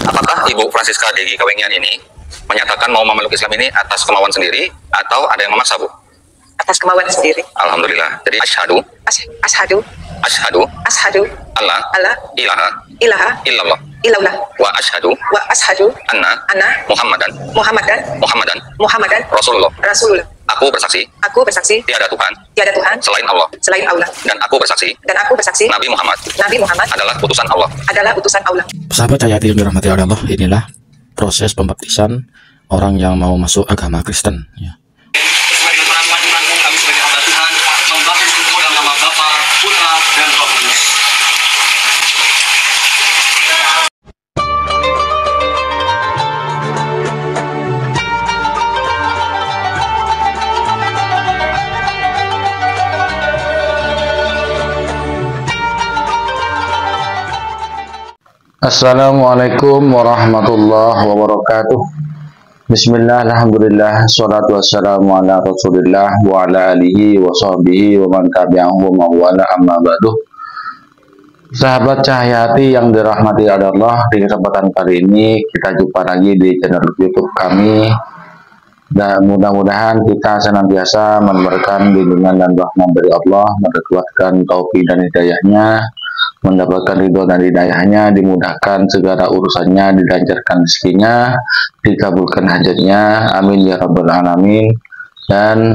Apakah Ibu Francisca Degi Kawengian ini menyatakan mau memeluk Islam ini atas kemauan sendiri atau ada yang memaksa, Bu? Atas kemauan sendiri. Alhamdulillah. Jadi asyhadu alla ilaha illallah wa asyhadu anna Muhammadan Rasulullah. Aku bersaksi tiada Tuhan selain Allah. Dan aku bersaksi Nabi Muhammad adalah utusan Allah. Sahabat Hayati yang dirahmati oleh Allah, inilah proses pembaptisan orang yang mau masuk agama Kristen, ya. Sebagai perangkat kami sebagai hamba Tuhan membaptis engkau dalam nama Bapa, Putra, dan Roh Kudus. Assalamualaikum warahmatullahi wabarakatuh. Bismillah, alhamdulillah, salatu wassalamu ala rasulillah wa ala alihi wa sahbihi wa man tabi'ahu wa mawala amma ba'du. Sahabat Cahyati yang dirahmati Allah, di kesempatan kali ini kita jumpa lagi di channel YouTube kami, dan mudah-mudahan kita senantiasa memberikan bimbingan dan rahmat dari Allah, mendapatkan taufik dan hidayahnya, mendapatkan ridho dan hidayahnya, dimudahkan segala urusannya, dilancarkan rezekinya, dikabulkan hajatnya, amin ya rabbal alamin. Dan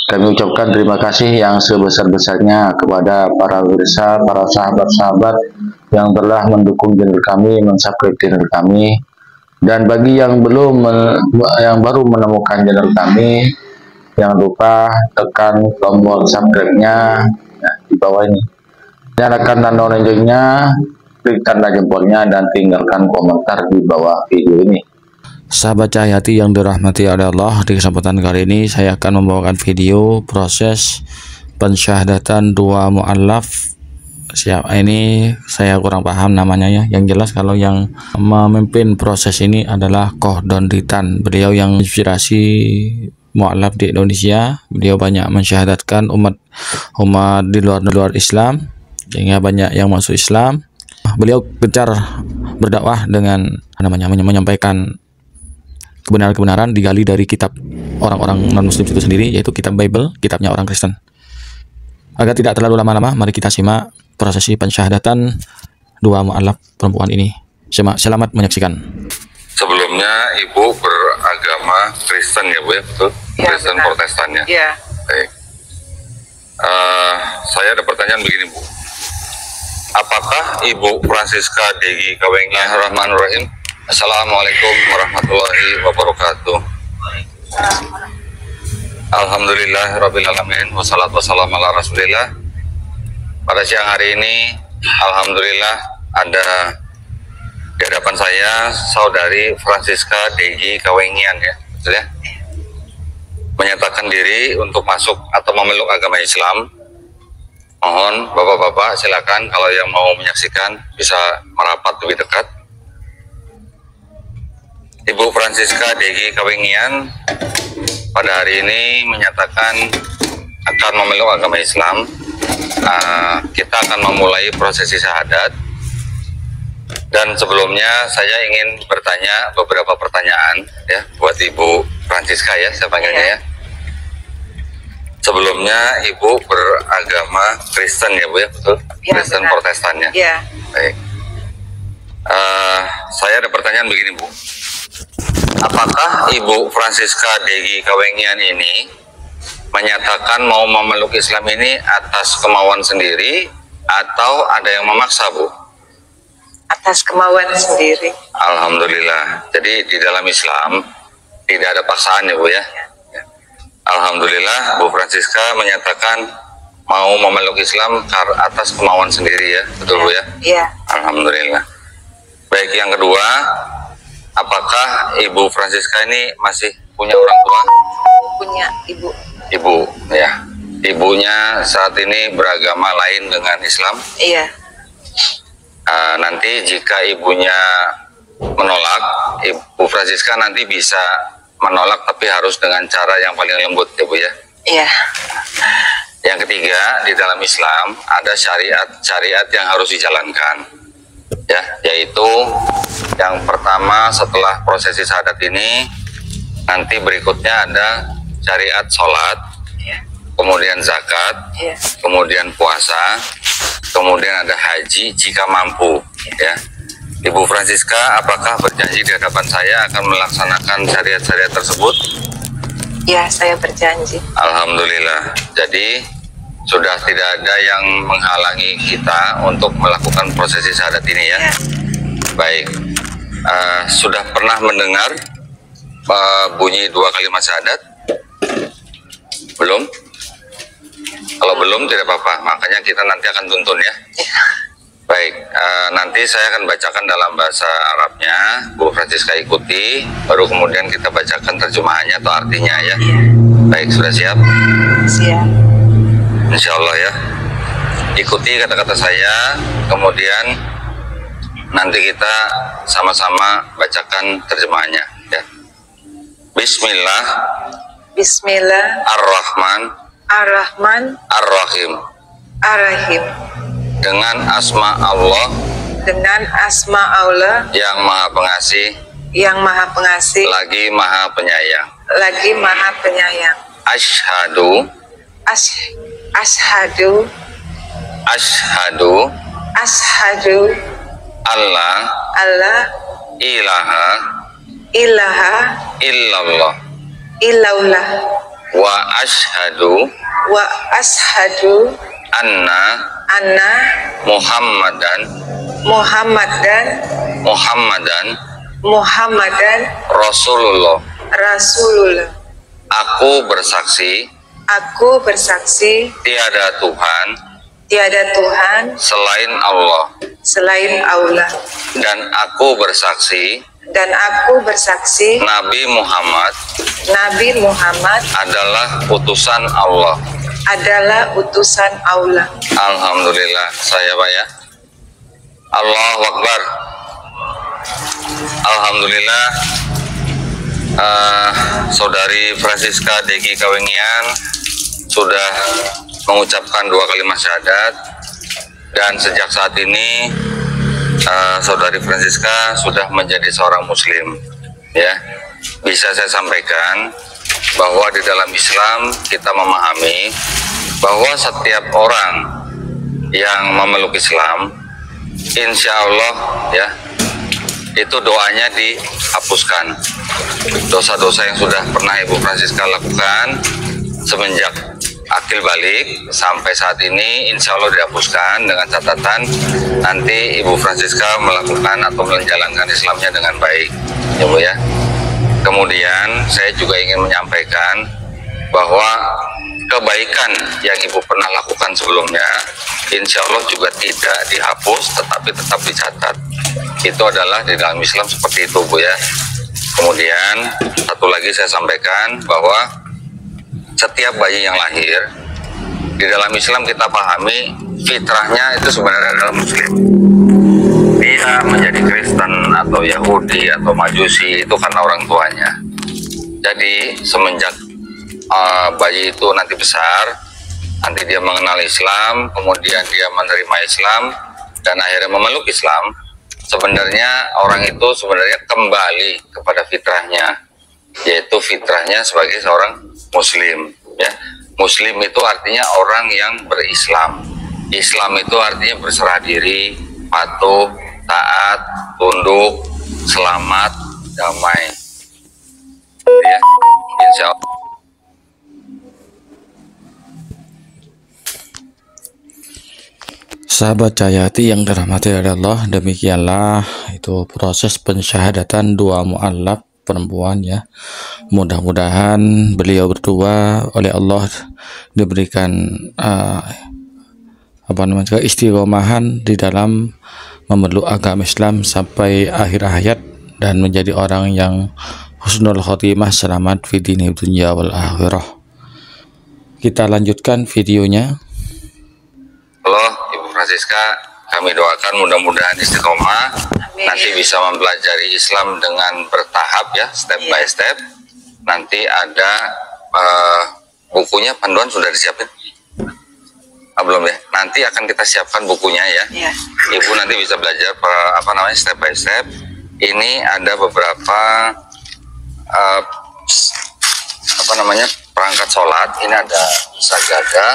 kami ucapkan terima kasih yang sebesar-besarnya kepada para pemirsa, para sahabat-sahabat yang telah mendukung channel kami, mensubscribe channel kami. Dan bagi yang baru menemukan channel kami, jangan lupa tekan tombol subscribe-nya di bawah ini. Nyalakan tanda loncengnya, klik tanda jempolnya, dan tinggalkan komentar di bawah video ini. Sahabat Cahyati yang dirahmati oleh Allah, di kesempatan kali ini saya akan membawakan video proses pensyahadatan dua mu'allaf. Siapa ini saya kurang paham namanya, ya. Yang jelas kalau yang memimpin proses ini adalah Koh Donditan. Beliau yang inspirasi mu'allaf di Indonesia. Beliau banyak mensyahadatkan umat di luar Islam, sehingga banyak yang masuk Islam. Beliau gencar berdakwah dengan menyampaikan kebenaran-kebenaran digali dari kitab orang-orang non-muslim itu sendiri, yaitu kitab Bible, kitabnya orang Kristen. Agar tidak terlalu lama-lama, mari kita simak prosesi pensyahadatan dua mu'allaf perempuan ini. Selamat menyaksikan. Sebelumnya Ibu beragama Kristen, ya Bu, ya? Betul? Ya, Kristen benar. Protestan, ya? Iya. Baik. Saya ada pertanyaan begini, Bu. Apakah Ibu Francisca Degi Kawengian? Bismillahirrahmanirrahim. Assalamualaikum warahmatullahi wabarakatuh. Alhamdulillah rabbil alamin, wassalatu wassalamu ala rasulillah. Pada siang hari ini, alhamdulillah ada di hadapan saya saudari Francisca Degi Kawengian, ya, betul ya? Menyatakan diri untuk masuk atau memeluk agama Islam. Mohon bapak-bapak silakan kalau yang mau menyaksikan bisa merapat lebih dekat. Ibu Francisca Degi Kawengian pada hari ini menyatakan akan memeluk agama Islam. Kita akan memulai prosesi syahadat. Dan sebelumnya saya ingin bertanya beberapa pertanyaan, ya, buat Ibu Francisca, ya, saya panggilnya, ya. Sebelumnya Ibu beragama Kristen, ya Bu, ya, betul? Ya, Kristen benar. Protestan, ya? Iya. Baik. Saya ada pertanyaan begini, Bu. Apakah Ibu Francisca Degi Kawengian ini menyatakan mau memeluk Islam ini atas kemauan sendiri atau ada yang memaksa, Bu? Atas kemauan sendiri. Alhamdulillah. Jadi di dalam Islam tidak ada paksaan, ya Bu, ya? Alhamdulillah Bu Francisca menyatakan mau memeluk Islam atas kemauan sendiri, ya, betul, Bu, ya? Iya. Alhamdulillah. Baik, yang kedua, apakah Ibu Francisca ini masih punya orang tua? Punya ibu. Ibu, ya. Ibunya saat ini beragama lain dengan Islam? Iya. Nanti jika ibunya menolak, Ibu Francisca nanti bisa menolak, tapi harus dengan cara yang paling lembut, ya Bu, ya? Iya. Yang ketiga, di dalam Islam ada syariat yang harus dijalankan, ya, yaitu Yang pertama setelah prosesi syahadat ini, nanti berikutnya ada syariat sholat, kemudian zakat, kemudian puasa, kemudian ada haji jika mampu. Ya, Ibu Francisca, apakah berjanji di hadapan saya akan melaksanakan syariat-syariat tersebut? Ya, saya berjanji. Alhamdulillah. Jadi sudah tidak ada yang menghalangi kita untuk melakukan prosesi syahadat ini ya. Baik. Sudah pernah mendengar bunyi 2 kalimat syahadat? Belum? Kalau belum tidak apa-apa, makanya kita nanti akan tuntun ya. Baik, nanti saya akan bacakan dalam bahasa Arabnya, Bu Francisca ikuti, baru kemudian kita bacakan terjemahannya atau artinya ya. Baik, sudah siap? Siap. Insya Allah ya. Ikuti kata-kata saya, kemudian nanti kita sama-sama bacakan terjemahannya ya. Bismillah. Bismillah. Ar-Rahman. Ar-Rahman. Ar-Rahim. Ar-Rahim. Dengan asma Allah. Dengan asma Allah Yang Maha Pengasih. yang Maha Pengasih. Lagi Maha Penyayang. Lagi Maha Penyayang. Ashhadu. Ashhadu. Ashhadu. Ashhadu. Allah. Allah. Ilaha. Ilaha. Illallah. Illallah. Wa ashhadu. Wa ashhadu. Anna. Anna. Muhammadan. Muhammadan. Muhammadan. Muhammadan. Rasulullah. Rasulullah. Aku bersaksi. Aku bersaksi Tiada Tuhan. tiada Tuhan Selain Allah. selain Allah. Dan aku bersaksi. Dan aku bersaksi Nabi Muhammad. Nabi Muhammad Adalah utusan Allah. adalah utusan Allah. Alhamdulillah. Saya Pak ya. Allahu Akbar. Alhamdulillah. Saudari Francisca Degi Kawengian sudah mengucapkan 2 kalimat syahadat, dan sejak saat ini Saudari Francisca sudah menjadi seorang muslim ya. Bisa saya sampaikan bahwa di dalam Islam kita memahami bahwa setiap orang yang memeluk Islam, insya Allah ya, itu doanya dihapuskan. Dosa-dosa yang sudah pernah Ibu Francisca lakukan semenjak akil balik sampai saat ini insya Allah dihapuskan, dengan catatan nanti Ibu Francisca melakukan atau menjalankan Islamnya dengan baik ya Bu ya. Kemudian saya juga ingin menyampaikan bahwa kebaikan yang Ibu pernah lakukan sebelumnya insya Allah juga tidak dihapus, tetapi tetap dicatat. Itu adalah di dalam Islam seperti itu Bu ya. Kemudian satu lagi saya sampaikan bahwa setiap bayi yang lahir di dalam Islam kita pahami fitrahnya itu sebenarnya adalah muslim. Dia menjadi Kristen atau Yahudi atau Majusi itu karena orang tuanya. Jadi semenjak bayi itu nanti besar, nanti dia mengenal Islam, kemudian dia menerima Islam dan akhirnya memeluk Islam, sebenarnya orang itu sebenarnya kembali kepada fitrahnya, yaitu fitrahnya sebagai seorang muslim ya. Muslim itu artinya orang yang berislam. Islam itu artinya berserah diri, patuh, taat, tunduk, selamat, damai ya. Insya Allah. Sahabat Cahayati yang dirahmati oleh Allah, demikianlah itu proses pensyahadatan 2 mu'allaf perempuan ya. Mudah-mudahan beliau berdua oleh Allah diberikan keistiqomahan di dalam memeluk agama Islam sampai akhir hayat dan menjadi orang yang husnul khotimah, selamat fi dini dunya wal akhirah. Kita lanjutkan videonya. Halo Ibu Francisca, kami doakan mudah-mudahan istiqomah. Amin. Nanti bisa mempelajari Islam dengan bertahap ya, step by step. Nanti ada bukunya, panduan sudah disiapin? Belum ya? Nanti akan kita siapkan bukunya ya. Ya. Ibu nanti bisa belajar step by step. ini ada beberapa perangkat sholat. Ini ada sajadah,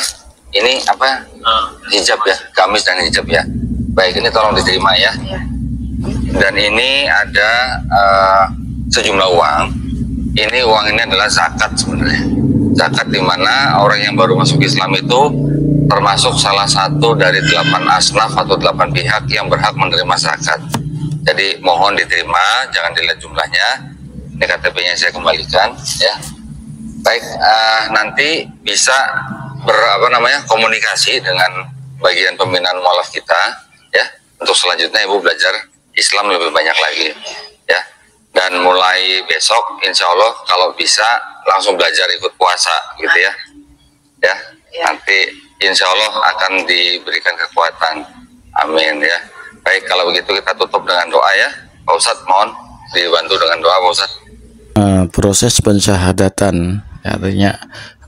ini apa, hijab ya, gamis dan hijab ya. Baik, ini tolong diterima ya. Dan ini ada sejumlah uang. Ini uang ini adalah zakat sebenarnya. Zakat di mana orang yang baru masuk Islam itu termasuk salah satu dari 8 asnaf atau 8 pihak yang berhak menerima zakat. Jadi mohon diterima, jangan dilihat jumlahnya. Ini KTP-nya saya kembalikan ya. Baik, nanti bisa komunikasi dengan bagian pembinaan mualaf kita ya. Untuk selanjutnya Ibu belajar Islam lebih banyak lagi ya. Dan mulai besok insya Allah kalau bisa langsung belajar ikut puasa gitu ya. Ya, nanti insya Allah akan diberikan kekuatan. Amin ya. Baik, kalau begitu kita tutup dengan doa ya. Pak Ustadz mohon dibantu dengan doa Pak Ustadz. Proses pensyahadatan, artinya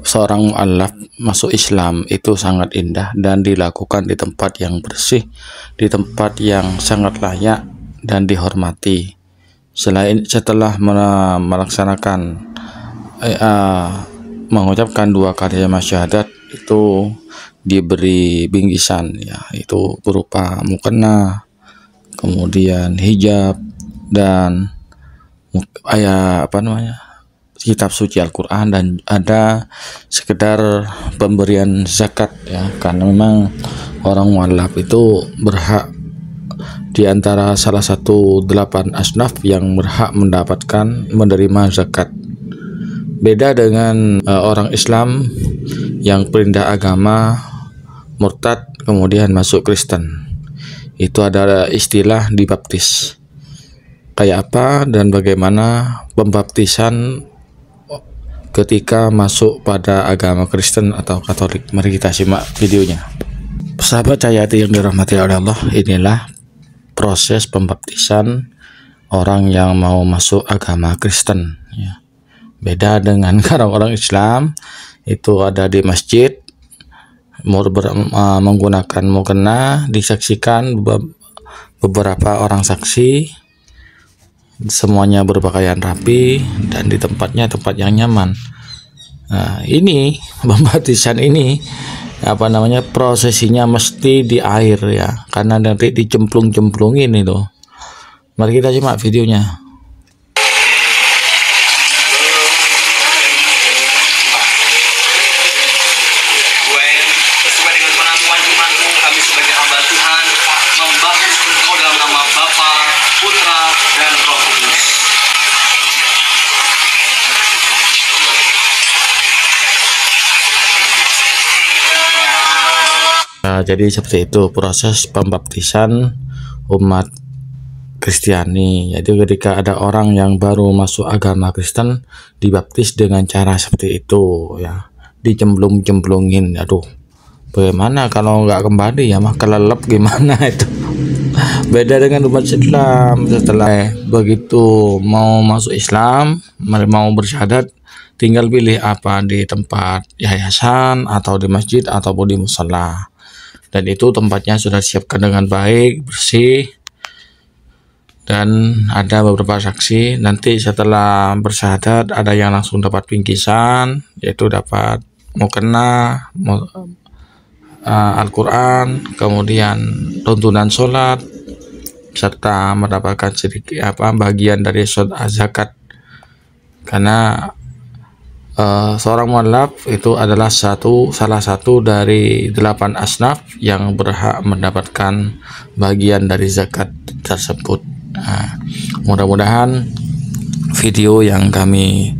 seorang mu'allaf masuk Islam itu sangat indah dan dilakukan di tempat yang bersih, di tempat yang sangat layak dan dihormati. Setelah melaksanakan mengucapkan 2 kalimat syahadat, itu diberi bingkisan ya, itu berupa mukena, kemudian hijab, dan kitab suci Al-Quran, dan ada sekedar pemberian zakat ya, karena memang orang mu'allaf itu berhak di antara salah satu 8 asnaf yang berhak mendapatkan menerima zakat. Beda dengan orang Islam yang pindah agama, murtad, kemudian masuk Kristen. Itu ada istilah dibaptis. Kayak apa dan bagaimana pembaptisan ketika masuk pada agama Kristen atau Katolik? Mari kita simak videonya. Sahabat Cahyati yang dirahmati oleh Allah, inilah proses pembaptisan orang yang mau masuk agama Kristen ya. Beda dengan orang Islam, itu ada di masjid menggunakan mukena, disaksikan beberapa orang saksi, semuanya berpakaian rapi dan di tempat yang nyaman. Nah, ini pembaptisan ini prosesinya mesti di air ya, karena nanti dicemplung-cemplungin itu. Mari kita simak videonya. Sesuai dengan pengakuan imanmu, kami sebagai hamba Tuhan membaptis engkau dalam nama Bapa, Putra, dan Roh Kudus. Nah, jadi seperti itu proses pembaptisan umat Kristiani. Jadi ketika ada orang yang baru masuk agama Kristen, dibaptis dengan cara seperti itu ya, dicemplung-cemplungin. Aduh, bagaimana kalau nggak kembali ya, mah kelelep gimana itu. Beda dengan umat Islam, setelah begitu mau masuk Islam, mau bersyahadat, tinggal pilih apa, di tempat yayasan atau di masjid ataupun di musala. Dan itu tempatnya sudah disiapkan dengan baik, bersih, dan ada beberapa saksi. Nanti setelah bersyahadat ada yang langsung dapat bingkisan, yaitu dapat mukena, Al-Quran, kemudian tuntunan sholat, serta mendapatkan sedikit bagian dari zakat. Karena seorang mu'allaf itu adalah salah satu dari 8 asnaf yang berhak mendapatkan bagian dari zakat tersebut. Nah, mudah-mudahan video yang kami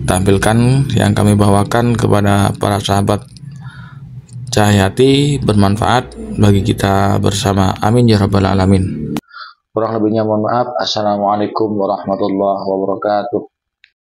tampilkan, yang kami bawakan kepada para sahabat Cahyati bermanfaat bagi kita bersama. Amin ya rabbal alamin. Kurang lebihnya mohon maaf. Assalamualaikum warahmatullahi wabarakatuh.